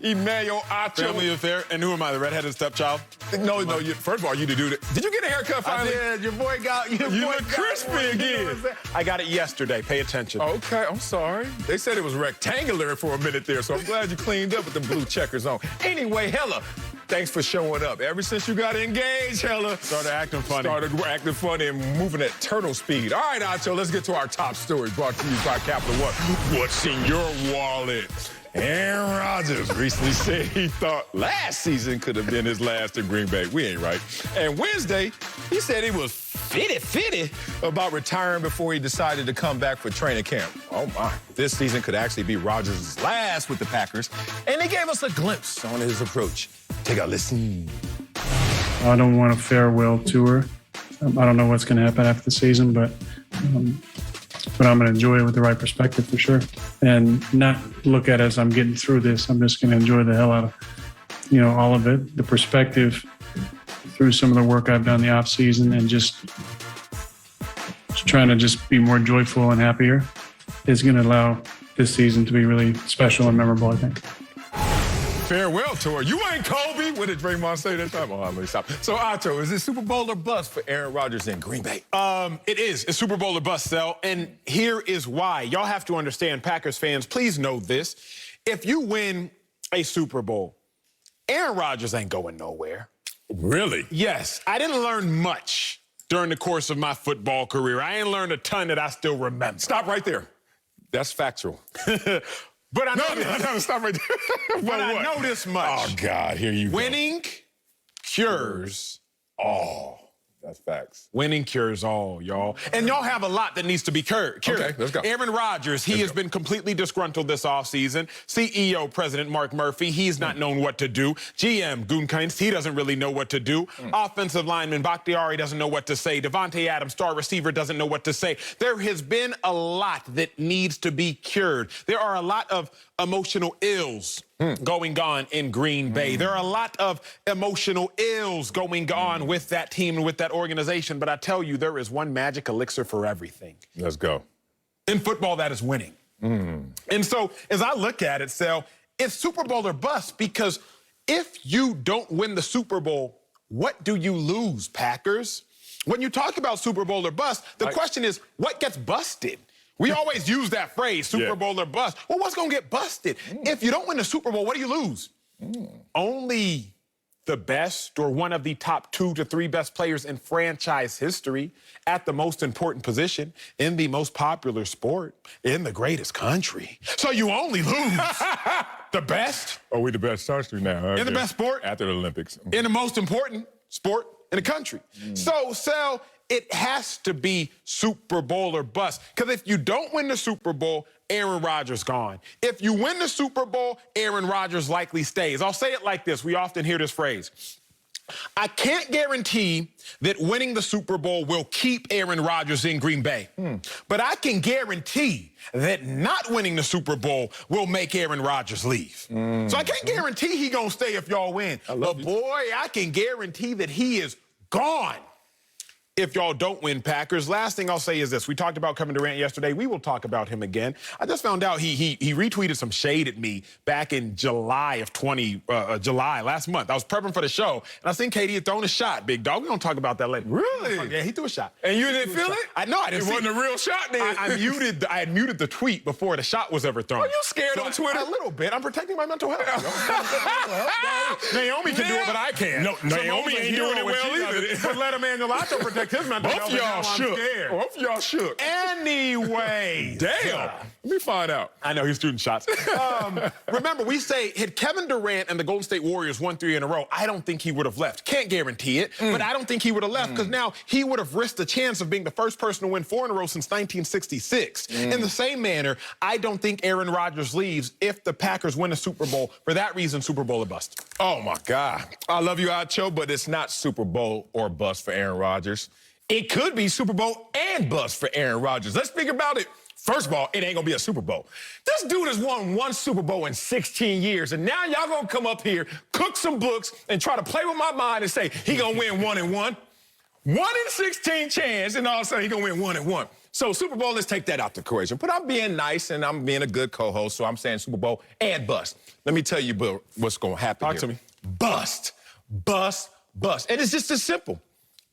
Emmanuel Acho. Family affair. And who am I, the redheaded stepchild? No, first of all, you to do that. Did you get a haircut finally? I did. Your boy got you. You look crispy again. I got it yesterday. Pay attention. Okay, I'm sorry. They said it was rectangular for a minute there, so I'm glad you cleaned up with the blue checkers on. Anyway, Hella, thanks for showing up. Ever since you got engaged, Hella. Started acting funny. Started acting funny and moving at turtle speed. All right, Acho, let's get to our top stories brought to you by Capital One. What's in your wallet? Aaron Rodgers recently said he thought last season could have been his last in Green Bay. We ain't right. And Wednesday, he said he was fitty about retiring before he decided to come back for training camp. Oh, my. This season could actually be Rodgers' last with the Packers. And they gave us a glimpse on his approach. Take a listen. I don't want a farewell tour. I don't know what's going to happen after the season, but I'm going to enjoy it with the right perspective for sure, and not look at it as I'm getting through this. I'm just going to enjoy the hell out of, all of it. The perspective through some of the work I've done in the off season, and just trying to just be more joyful and happier is going to allow this season to be really special and memorable, I think. Farewell tour. You ain't Kobe. What did Draymond say that time? Oh, let me stop. So, Acho, is it Super Bowl or bust for Aaron Rodgers in Green Bay? It is. It's Super Bowl or bust, Sel. And here is why. Y'all have to understand, Packers fans, please know this. If you win a Super Bowl, Aaron Rodgers ain't going nowhere. Really? Yes. I didn't learn much during the course of my football career. I ain't learned a ton that I still remember. Stop right there. That's factual. But I know no, stop right there. But I know this much. Oh, God, here you go. Winning cures all. That's facts. Winning cures all, y'all. And y'all have a lot that needs to be cured. Okay, let's go. Aaron Rodgers, he has been completely disgruntled this offseason. CEO, President Mark Murphy, he's not known what to do. GM, Gutekunst, he doesn't really know what to do. Offensive lineman, Bakhtiari doesn't know what to say. Devontae Adams, star receiver, doesn't know what to say. There has been a lot that needs to be cured. There are a lot of emotional ills going on in Green Bay. There are a lot of emotional ills going on with that team and with that organization. But I tell you, there is one magic elixir for everything. Let's go. In football, that is winning. And so as I look at it, Sel, it's Super Bowl or bust, because if you don't win the Super Bowl, what do you lose, Packers? When you talk about Super Bowl or bust, the question is, what gets busted? We always use that phrase, Super Bowl or bust. Well, what's going to get busted? If you don't win the Super Bowl, what do you lose? Only the best, or one of the top 2 to 3 best players in franchise history at the most important position in the most popular sport in the greatest country. So you only lose the best. Oh, we the best country now. In the best sport. After the Olympics. In the most important sport in the country. So, Sel, it has to be Super Bowl or bust. Because if you don't win the Super Bowl, Aaron Rodgers gone. If you win the Super Bowl, Aaron Rodgers likely stays. I'll say it like this. We often hear this phrase. I can't guarantee that winning the Super Bowl will keep Aaron Rodgers in Green Bay. But I can guarantee that not winning the Super Bowl will make Aaron Rodgers leave. So I can't guarantee he gonna stay if y'all win. But boy, I can guarantee that he is gone if y'all don't win, Packers. Last thing I'll say is this. We talked about Kevin Durant yesterday. We will talk about him again. I just found out he retweeted some shade at me back in July of last month. I was prepping for the show, and I seen KD had thrown a shot, big dog. We're going to talk about that later. Really? Yeah, he threw a shot. And you didn't feel it? I know, I didn't It wasn't a real shot then. I had muted the tweet before the shot was ever thrown. Are you scared on Twitter? A little bit. I'm protecting my mental health. Naomi can do it, but I can't. No, Naomi ain't doing it well either. But let Emmanuel Acho protect his mental health. Both y'all shook. Anyway. Damn. Let me find out. I know, he's shooting shots. Remember, we say, had Kevin Durant and the Golden State Warriors won 3 in a row, I don't think he would have left. Can't guarantee it, but I don't think he would have left, because now he would have risked the chance of being the first person to win 4 in a row since 1966. In the same manner, I don't think Aaron Rodgers leaves if the Packers win a Super Bowl. For that reason, Super Bowl or bust. Oh, my God. I love you, Acho, but it's not Super Bowl or bust for Aaron Rodgers. It could be Super Bowl and bust for Aaron Rodgers. Let's think about it. First of all, it ain't gonna be a Super Bowl. This dude has won 1 Super Bowl in 16 years, and now y'all gonna come up here, cook some books, and try to play with my mind and say he gonna win 1 and 1. 1 in 16 chance, and all of a sudden he gonna win 1 and 1. So Super Bowl, let's take that out the equation. But I'm being nice and I'm being a good co-host, so I'm saying Super Bowl and bust. Let me tell you what's going to happen Talk to me. Bust, bust, bust. And it's just as simple.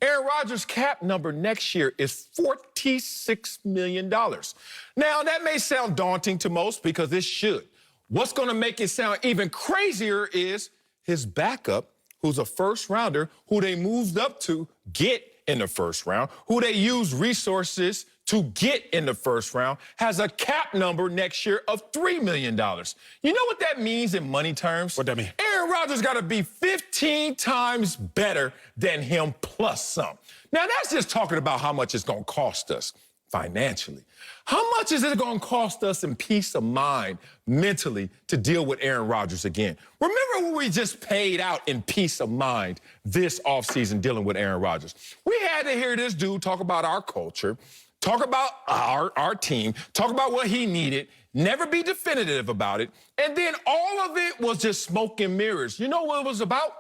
Aaron Rodgers' cap number next year is $46 million. Now, that may sound daunting to most because it should. What's going to make it sound even crazier is his backup, who's a first-rounder, who they moved up to get in the first round, who they used resources to get in the first round, has a cap number next year of $3 million. You know what that means in money terms? What that mean? Aaron Rodgers got to be 15 times better than him plus some. Now, that's just talking about how much it's going to cost us financially. How much is it going to cost us in peace of mind mentally to deal with Aaron Rodgers again? Remember what we just paid out in peace of mind this offseason dealing with Aaron Rodgers. We had to hear this dude talk about our culture, talk about our team, talk about what he needed, never be definitive about it, and then all of it was just smoke and mirrors. You know what it was about?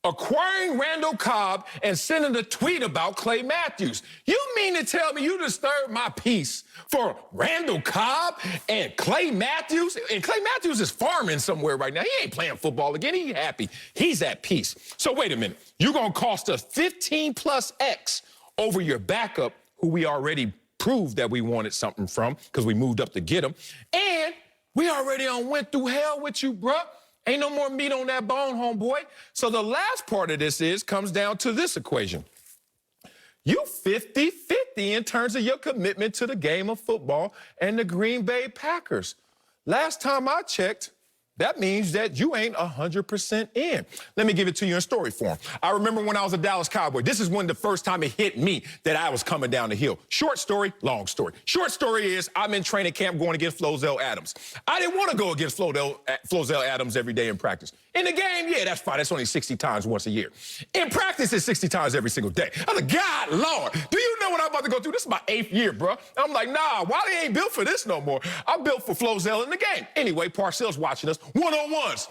Acquiring Randall Cobb and sending a tweet about Clay Matthews. You mean to tell me you disturbed my peace for Randall Cobb and Clay Matthews? And Clay Matthews is farming somewhere right now. He ain't playing football again. He's happy. He's at peace. So wait a minute. You're going to cost us 15 plus X over your backup, who we already proved that we wanted something from because we moved up to get him. And we already went through hell with you, bruh. Ain't no more meat on that bone, homeboy. So the last part of this comes down to this equation. You 50-50 in terms of your commitment to the game of football and the Green Bay Packers. Last time I checked, that means that you ain't 100% in. Let me give it to you in story form. I remember when I was a Dallas Cowboy. This is when the first time it hit me that I was coming down the hill. Short story, long story. Short story is I'm in training camp going against Flozell Adams. I didn't want to go against Flozell Adams every day in practice. In the game, yeah, that's fine. That's only 60 times once a year. In practice, it's 60 times every single day. I was like, God, Lord, do you know what I'm about to go through? This is my 8th year, bro. And I'm like, nah, Wiley ain't built for this no more. I'm built for Flozell in the game. Anyway, Parcells watching us, one-on-ones.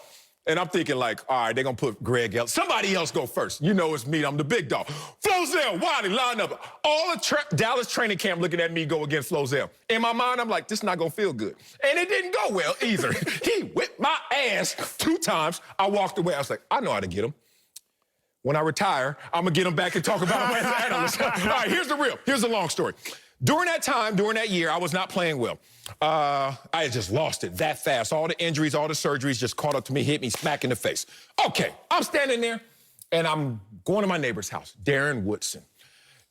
And I'm thinking like, all right, they're going to put Greg else. Somebody else go first. You know it's me. I'm the big dog. Flozell, Wiley, line up. All the Dallas training camp looking at me go against Flozell. In my mind, I'm like, this is not going to feel good. And it didn't go well either. He whipped my ass 2 times. I walked away. I was like, I know how to get him. When I retire, I'm going to get him back and talk about him as an analyst. All right, here's the real. Here's the long story. During that time, during that year, I was not playing well. I had just lost it that fast. All the injuries, all the surgeries just caught up to me, hit me smack in the face. Okay, I'm standing there, and I'm going to my neighbor's house, Darren Woodson.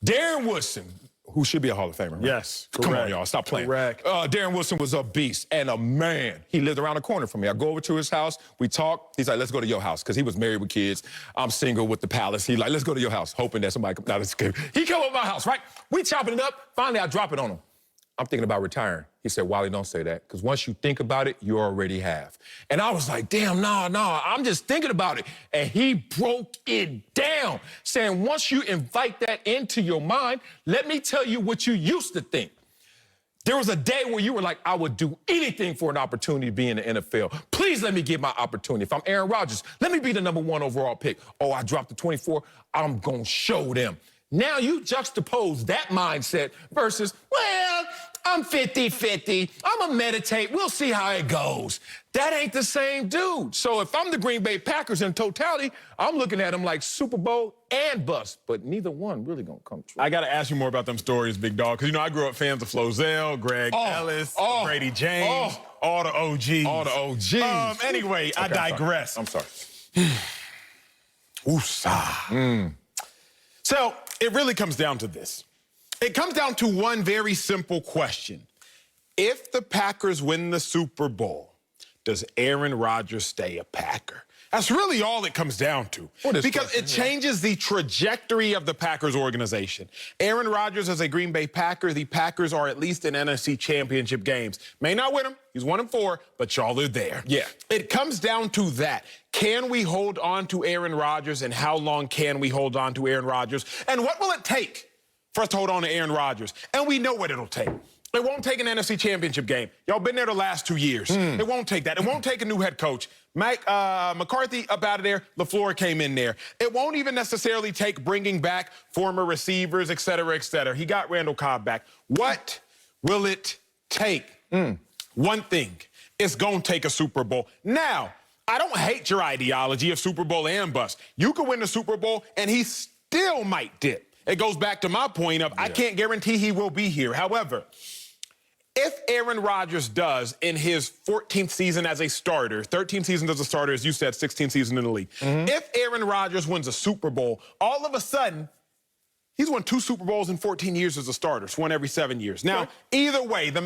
Darren Woodson, who should be a Hall of Famer, right? Yes, Come on, y'all, stop playing. Correct. Darren Woodson was a beast and a man. He lived around the corner from me. I go over to his house, we talk. He's like, let's go to your house, because he was married with kids. I'm single with the palace. He's like, let's go to your house, hoping that somebody comes. No, that's good. He come over my house, right? We chopping it up. Finally, I drop it on him. I'm thinking about retiring. He said, Wiley, don't say that, because once you think about it, you already have. And I was like, damn, no, I'm just thinking about it. And he broke it down, saying, once you invite that into your mind, let me tell you what you used to think. There was a day where you were like, I would do anything for an opportunity to be in the NFL. Please let me get my opportunity. If I'm Aaron Rodgers, let me be the #1 overall pick. Oh, I dropped the 24. I'm going to show them. Now you juxtapose that mindset versus, well, I'm 50-50. I'm going to meditate. We'll see how it goes. That ain't the same dude. So if I'm the Green Bay Packers in totality, I'm looking at them like Super Bowl and bust, but neither one really going to come true. I got to ask you more about them stories, big dog, because, you know, I grew up fans of Flozell, Greg Ellis, Brady James, all the OGs. All the OGs. Anyway, okay, I digress. I'm sorry. Woosah. So it really comes down to this. It comes down to one very simple question. If the Packers win the Super Bowl, does Aaron Rodgers stay a Packer? That's really all it comes down to. Because it changes the trajectory of the Packers organization. Aaron Rodgers is a Green Bay Packer. The Packers are at least in NFC Championship games. May not win them. He's 1-4, but y'all are there. Yeah. It comes down to that. Can we hold on to Aaron Rodgers, and how long can we hold on to Aaron Rodgers? And what will it take for us to hold on to Aaron Rodgers? And we know what it'll take. It won't take an NFC Championship game. Y'all been there the last 2 years. It won't take that. It won't take a new head coach. Mike McCarthy up out of there. LaFleur came in there. It won't even necessarily take bringing back former receivers, et cetera, et cetera. He got Randall Cobb back. What will it take? One thing. It's going to take a Super Bowl. Now, I don't hate your ideology of Super Bowl and bust. You could win the Super Bowl, and he still might dip. It goes back to my point of I can't guarantee he will be here. However, if Aaron Rodgers does in his 14th season as a starter, 13 seasons as a starter, as you said, 16 seasons in the league, if Aaron Rodgers wins a Super Bowl, all of a sudden, he's won 2 Super Bowls in 14 years as a starter. It's one every 7 years. Now, either way, the